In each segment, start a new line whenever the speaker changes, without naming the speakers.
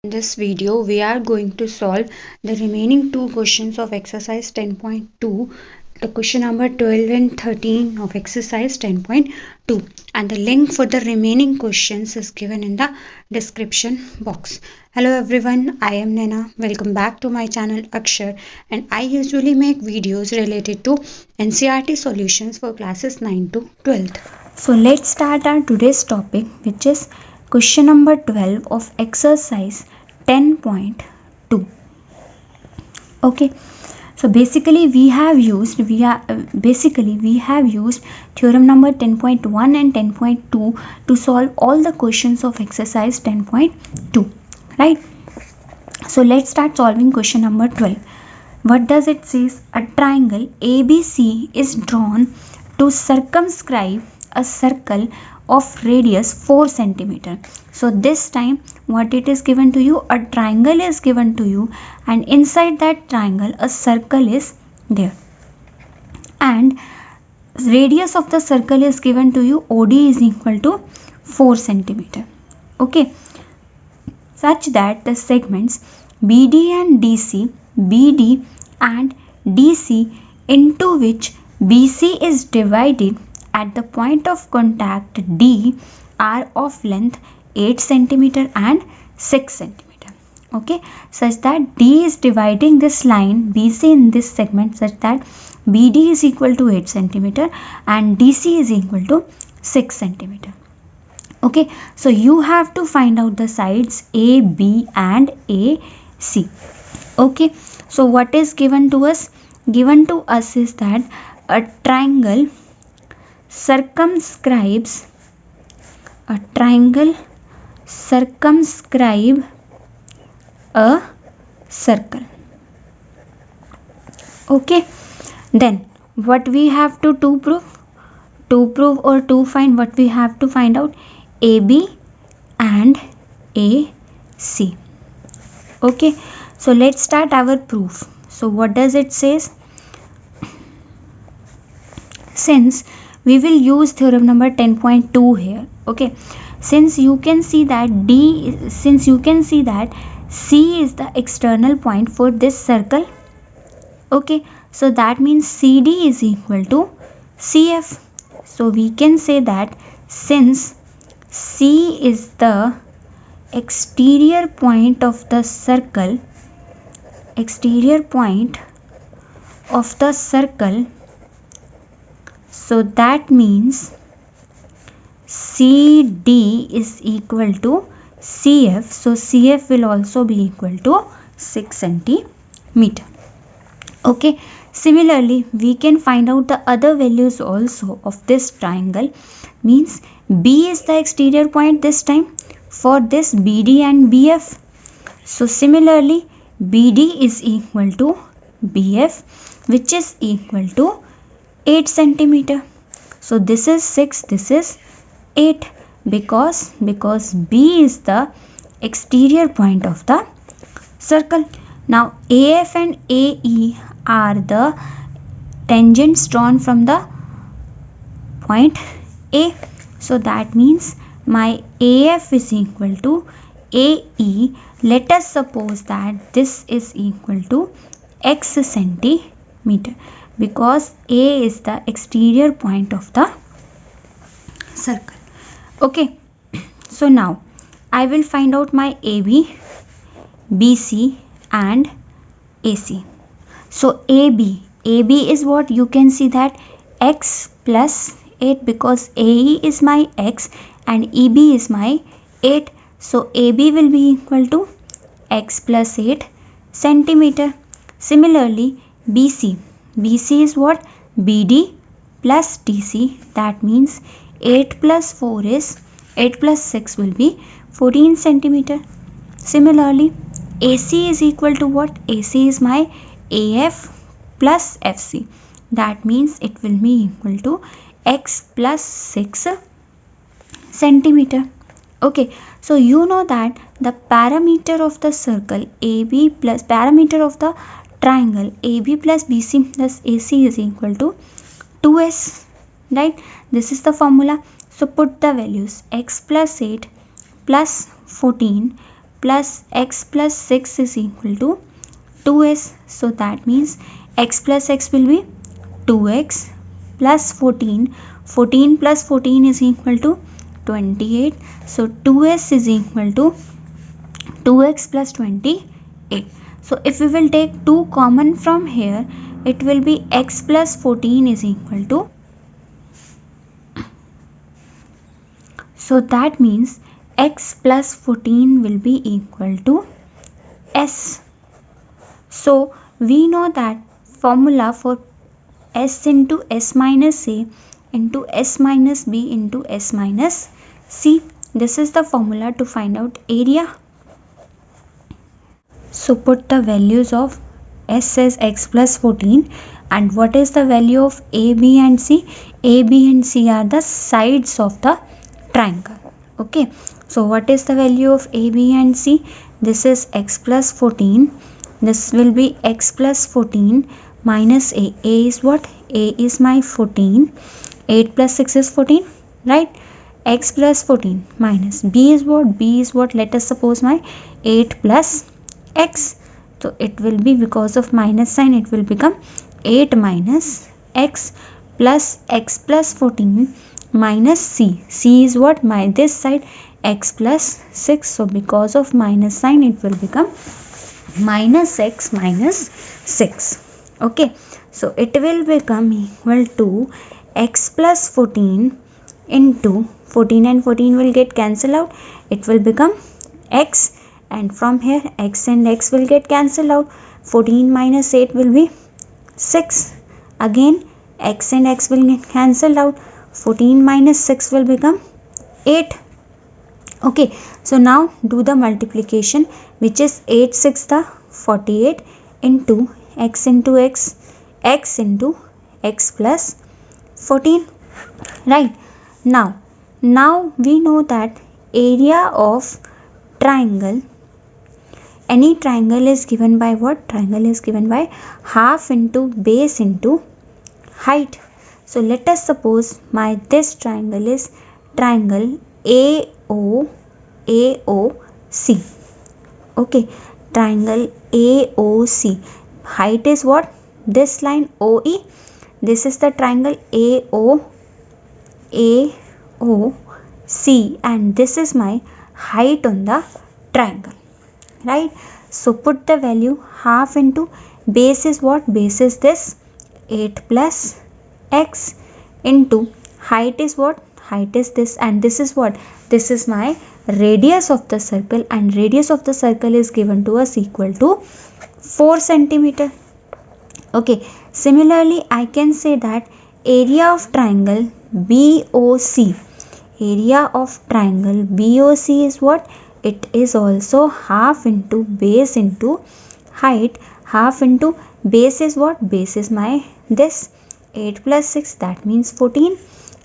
In this video, we are going to solve the remaining two questions of exercise 10.2, the question number 12 and 13 of exercise 10.2, and the link for the remaining questions is given in the description box. Hello everyone, I am Nena. Welcome back to my channel Akshar, and I usually make videos related to NCERT solutions for classes 9 to 12th. So let's start our today's topic, which is question number 12 of exercise 10.2. Okay, so basically we have used theorem number 10.1 and 10.2 to solve all the questions of exercise 10.2, right? So let's start solving question number 12. What does it say? A triangle ABC is drawn to circumscribe a circle of radius 4 centimeter. So this time what it is given to you, a triangle is given to you, and inside that triangle a circle is there, and radius of the circle is given to you, OD is equal to 4 centimeter. Okay, such that the segments BD and DC into which BC is divided at the point of contact D are of length 8 centimeter and 6 centimeter. Okay, such that D is dividing this line BC in this segment such that BD is equal to 8 centimeter and DC is equal to 6 centimeter. Okay, so you have to find out the sides AB and AC. Okay, so what is given to us? Given to us is that a triangle circumscribes a circle. Okay, then what we have to prove? To prove or to find, what we have to find out? AB and AC. Okay, so let's start our proof. So what does it says? Since we will use theorem number 10.2 here. Okay, since you can see that C is the external point for this circle. Okay, so that means CD is equal to CF. So we can say that since C is the exterior point of the circle, so that means CD is equal to CF. So CF will also be equal to 6 centimeter. Okay, similarly we can find out the other values also of this triangle. Means B is the exterior point this time for this BD and BF. So similarly BD is equal to BF, which is equal to 8 centimeter. So this is 6, this is 8, because B is the exterior point of the circle. Now AF and AE are the tangents drawn from the point A. So that means my AF is equal to AE. Let us suppose that this is equal to X centimeter, because A is the exterior point of the circle. Okay, so now I will find out my AB, BC and AC. So AB is what? You can see that X plus 8, because AE is my X and EB is my 8. So AB will be equal to X plus 8 centimeter. Similarly BC is what? BD plus DC. That means 8 plus 4 is 8 plus 6 will be 14 centimeter. Similarly AC is equal to what? AC is my AF plus FC. That means it will be equal to X plus 6 centimeter. Okay, so you know that the parameter of the circle AB plus parameter of the triangle AB plus BC plus AC is equal to 2S, right? This is the formula. So put the values. X plus 8 plus 14 plus x plus 6 is equal to 2s. So that means x plus x will be 2x plus 14. 14 plus 14 is equal to 28. So 2s is equal to 2x plus 28. So if we will take 2 common from here, it will be x plus 14 is equal to. So that means x plus 14 will be equal to s. So we know that formula for s into s minus a into s minus b into s minus c. This is the formula to find out area. So put the values of s as x plus 14, and what is the value of a, b and c? A, b and c are the sides of the triangle. Okay, so what is the value of a, b and c? This is x plus 14. This will be x plus 14 minus a. A is what? A is my 14. 8 plus 6 is 14, right? X plus 14 minus b is what? B is what? Let us suppose my 8 plus x. So it will be, because of minus sign, it will become 8 minus x plus 14 minus c. C is what? This side, x plus 6. So because of minus sign, it will become minus x minus 6. Okay, so it will become equal to x plus 14 into 14 and 14 will get cancelled out. It will become x, and from here x and x will get cancelled out. 14 minus 8 will be 6. Again x and x will get cancelled out. 14 minus 6 will become 8. Okay, so now do the multiplication, which is 8 6 the 48 into x into x, x into x plus 14. Right, now we know that area of triangle, any triangle is given by what? Triangle is given by half into base into height. So let us suppose this triangle is triangle AOC. Okay, triangle AOC. Height is what? This line OE. This is the triangle AOC, and this is my height on the triangle. Right? So put the value half into base is what? Base is this 8 plus x into height is what? Height is this, and this is what? This is my radius of the circle, and radius of the circle is given to us equal to 4 centimeter. Okay, similarly I can say that area of triangle BOC, area of triangle BOC is what? It is also half into base into height. Half into base is what? Base is my this 8 plus 6, that means 14,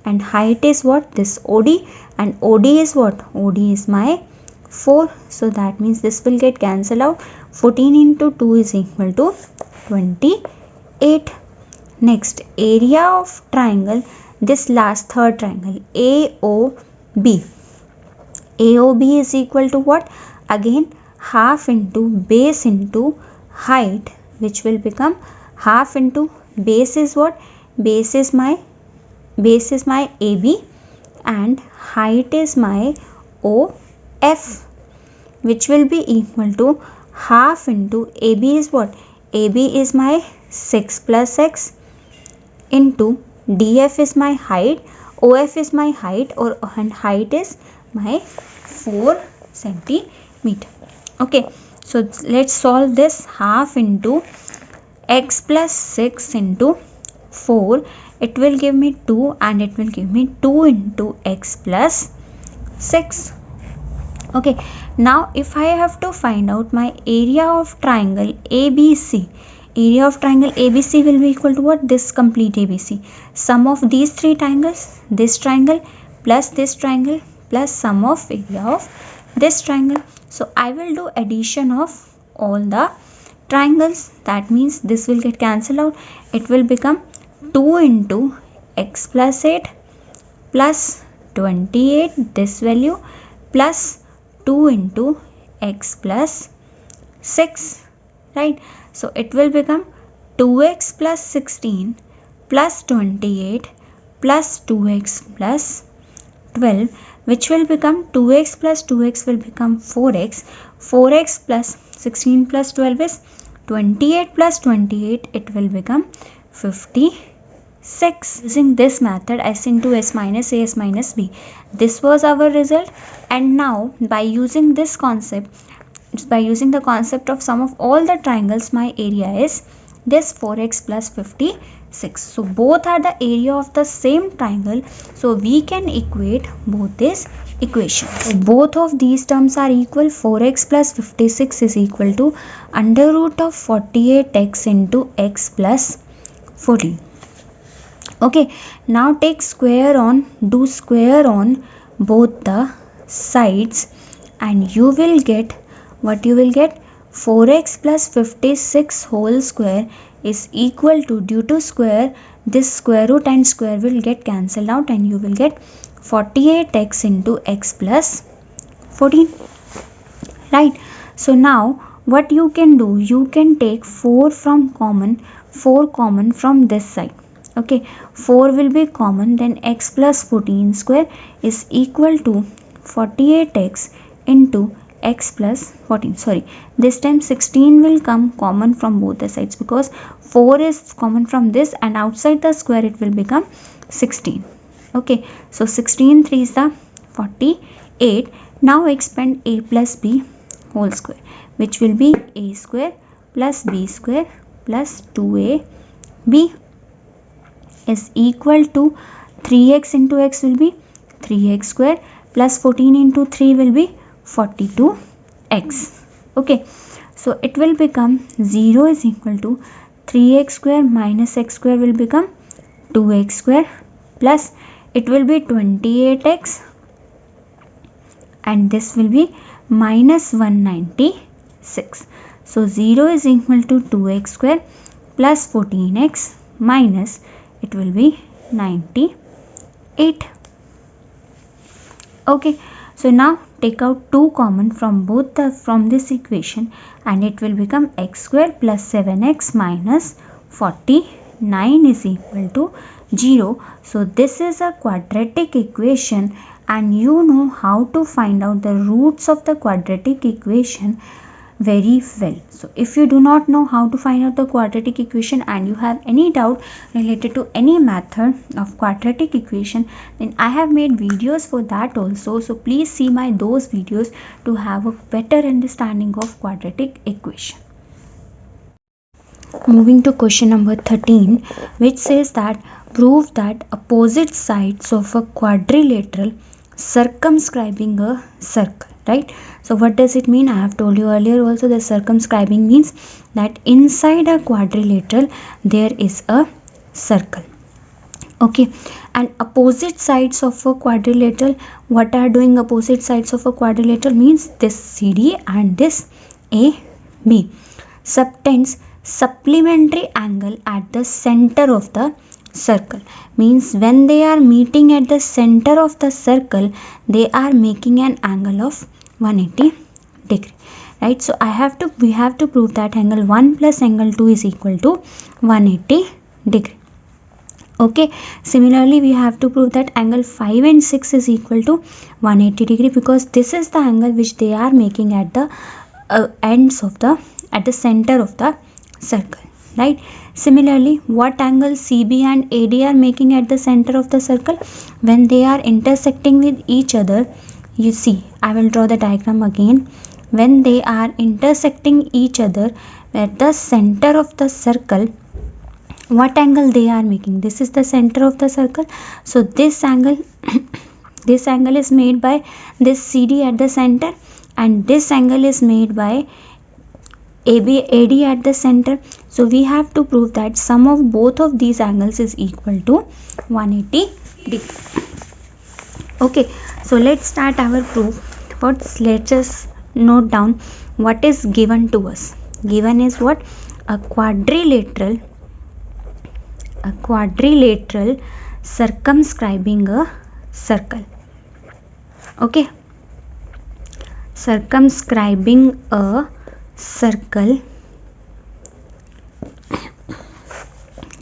and height is what? This OD, and OD is what? OD is my 4. So that means this will get cancelled out. 14 into 2 is equal to 28. Next, area of triangle, this last third triangle AOB. AOB is equal to what? Again half into base into height, which will become half into base is what? Base is my AB, and height is my OF, which will be equal to half into AB is what? AB is my 6 plus x into DF is my height, OF is my height, and height is my 4 centimeter. Okay, so let's solve this. Half into x plus 6 into 4, it will give me 2, and it will give me 2 into x plus 6. Okay, now if I have to find out my area of triangle ABC, area of triangle ABC will be equal to what? This complete ABC. Sum of these three triangles, this triangle plus this triangle plus sum of area of this triangle. So I will do addition of all the triangles. That means this will get cancelled out. It will become 2 into x plus 8 plus 28, this value, plus 2 into x plus 6, right? So it will become 2x plus 16 plus 28 plus 2x plus 12, which will become 2x plus 2x will become 4x. 4x plus 16 plus 12 is 28 plus 28, it will become 56. Using this method, s into s minus a s minus b, this was our result. And now by using this concept, by using the concept of sum of all the triangles, my area is this 4x plus 56. So both are the area of the same triangle, so we can equate both these equations. So both of these terms are equal. 4x plus 56 is equal to under root of 48x into x plus 14. Okay, now take square on, do square on both the sides, and you will get what you will get. 4x plus 56 whole square is equal to, due to square, this square root and square will get cancelled out, and you will get 48x into x plus 14, right? So now what you can do, you can take 4 common from this side. Okay, 4 will be common, then x plus 14 square is equal to 48x into x plus 14. Sorry, this time 16 will come common from both the sides, because 4 is common from this, and outside the square it will become 16. Okay, so 16 3 is the 48. Now expand a plus b whole square, which will be a square plus b square plus 2ab is equal to 3x into x will be 3x square plus 14 into 3 will be 42x. Okay, so it will become 0 is equal to 3x square minus x square will become 2x square, plus it will be 28x, and this will be minus 196. So 0 is equal to 2x square plus 14x minus it will be 98. Okay, so now take out 2 common from from this equation, and it will become x square plus 7x minus 49 is equal to 0. So this is a quadratic equation, and you know how to find out the roots of the quadratic equation very well. So if you do not know how to find out the quadratic equation and you have any doubt related to any method of quadratic equation, then I have made videos for that also. So please see those videos to have a better understanding of quadratic equation. Moving to question number 13, which says that prove that opposite sides of a quadrilateral circumscribing a circle, right? So what does it mean? I have told you earlier also that circumscribing means that inside a quadrilateral there is a circle. Okay, and opposite sides of a quadrilateral, what are doing opposite sides of a quadrilateral means this CD and this AB subtends supplementary angle at the center of the circle, means when they are meeting at the center of the circle they are making an angle of 180 degree, right? So we have to prove that angle 1 plus angle 2 is equal to 180 degree. Okay, similarly we have to prove that angle 5 and 6 is equal to 180 degree, because this is the angle which they are making at the at the center of the circle, right? Similarly, what angle CB and AD are making at the center of the circle? When they are intersecting with each other, you see, I will draw the diagram again. When they are intersecting each other at the center of the circle, what angle they are making? This is the center of the circle. So this angle this angle is made by this CD at the center, and this angle is made by AD at the center. So we have to prove that sum of both of these angles is equal to 180 degree. Okay, so let's start our proof. First, let's just note down what is given to us. Given is what? A quadrilateral circumscribing a circle. Okay, circumscribing a circle.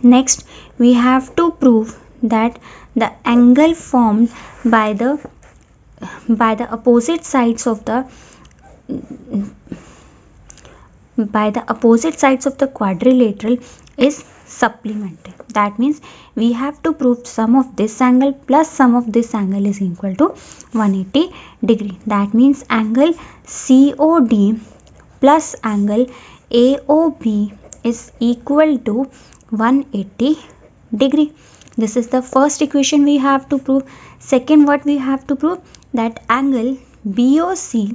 Next, we have to prove that the angle formed by the opposite sides of the quadrilateral is supplementary. That means we have to prove sum of this angle plus sum of this angle is equal to 180 degree. That means angle COD plus angle AOB is equal to 180 degree. This is the first equation we have to prove. Second, what we have to prove, that angle BOC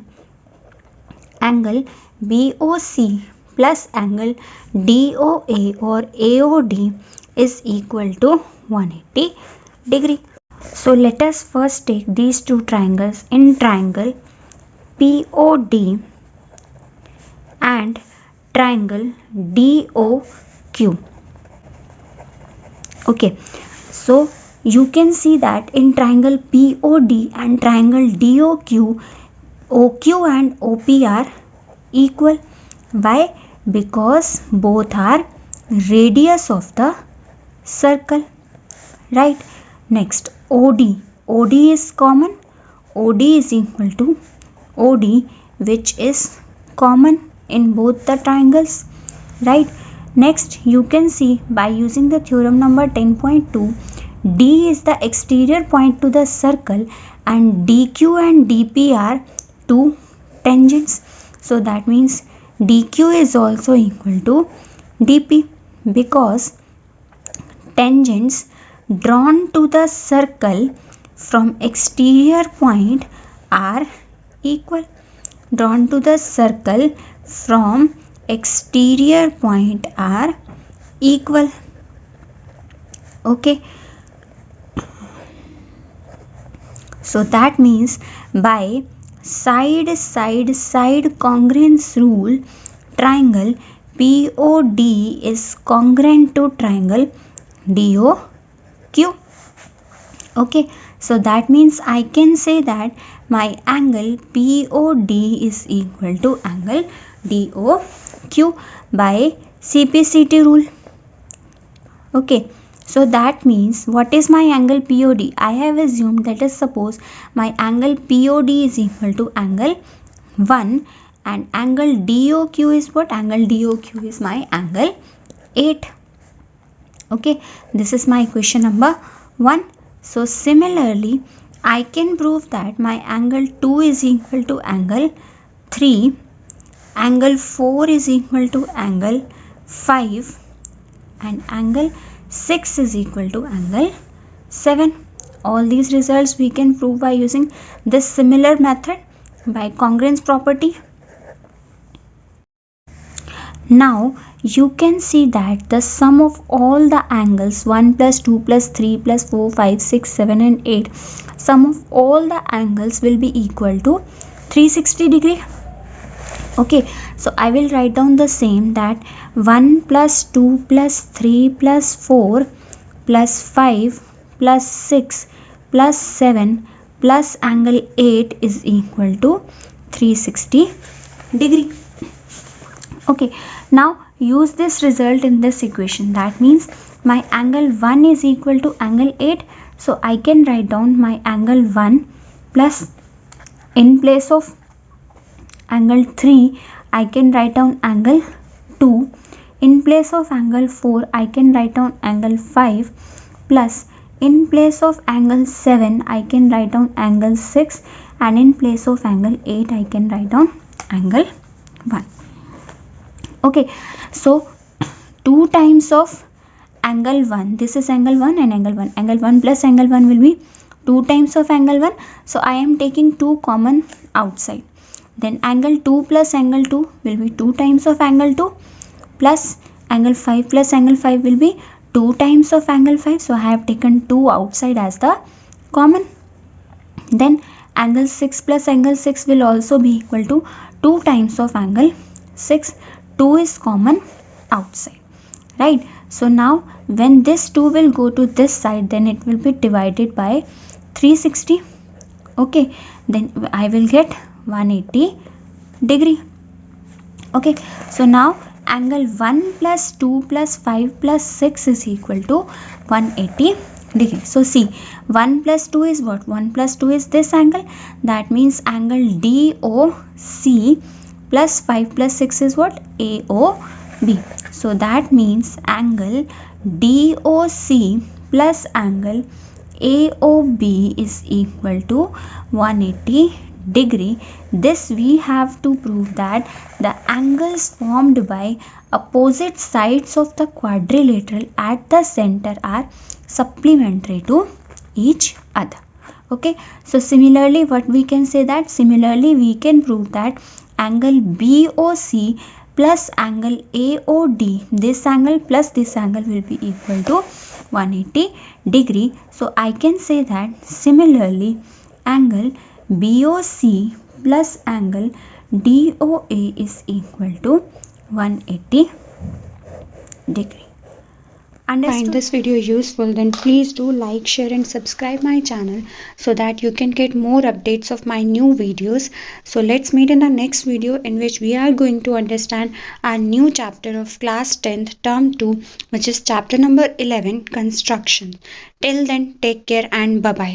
plus angle DOA or AOD is equal to 180 degree. So let us first take these two triangles in triangle POD and triangle DOQ. Okay, so you can see that in triangle POD and triangle DOQ, OQ and OP are equal. Why? Because both are radius of the circle, right? Next, OD is common. OD is equal to OD, which is common in both the triangles, right? Next, you can see by using the theorem number 10.2, D is the exterior point to the circle and DQ and DP are two tangents. So that means DQ is also equal to DP, because tangents drawn to the circle from exterior point are equal. Drawn to the circle from exterior point are equal. Okay, so that means by side congruence rule, triangle POD is congruent to triangle DOQ. Okay, so that means I can say that my angle POD is equal to angle DOQ by CPCT rule. Okay, so that means what is my angle POD? I have assumed, let us suppose my angle POD is equal to angle 1 and angle DOQ is what? Angle DOQ is my angle 8. Okay, this is my equation number 1. So similarly, I can prove that my angle 2 is equal to angle 3, angle 4 is equal to angle 5 and angle 6 is equal to angle 7. All these results we can prove by using this similar method by congruence property. Now you can see that the sum of all the angles 1 plus 2 plus 3 plus 4, 5, 6, 7 and 8, sum of all the angles will be equal to 360 degree. Okay, so I will write down the same, that 1 plus 2 plus 3 plus 4 plus 5 plus 6 plus 7 plus angle 8 is equal to 360 degree. Okay, now use this result in this equation. That means my angle 1 is equal to angle 8. So I can write down my angle 1 plus, in place of angle 3 I can write down angle 2. In place of angle 4 I can write down angle 5 plus, in place of angle 7 I can write down angle 6 and in place of angle 8 I can write down angle 1. Okay, so 2 times of angle 1, this is angle 1 and angle 1. Angle 1 plus angle 1 will be 2 times of angle 1. So I am taking 2 common outside. Then angle 2 plus angle 2 will be 2 times of angle 2 plus angle 5 plus angle 5 will be 2 times of angle 5. So I have taken 2 outside as the common. Then angle 6 plus angle 6 will also be equal to 2 times of angle 6. 2 is common outside, right? So now when this 2 will go to this side, then it will be divided by 360. Okay, then I will get 180 degree. Okay, so now angle 1 plus 2 plus 5 plus 6 is equal to 180 degree. So see, 1 plus 2 is what? 1 plus 2 is this angle. That means angle DOC plus 5 plus 6 is what? AOB. So that means angle DOC plus angle AOB is equal to 180 degree. This we have to prove that the angles formed by opposite sides of the quadrilateral at the center are supplementary to each other. Okay, so similarly what we can say, that similarly we can prove that angle BOC plus angle AOD, this angle plus this angle will be equal to 180 degree. So I can say that similarly angle BOC plus angle DOA is equal to 180 degree.
Find this video useful, then please do like, share and subscribe my channel so that you can get more updates of my new videos. So let's meet in the next video, in which we are going to understand our new chapter of class 10th term 2, which is chapter number 11, construction. Till then, take care and bye bye.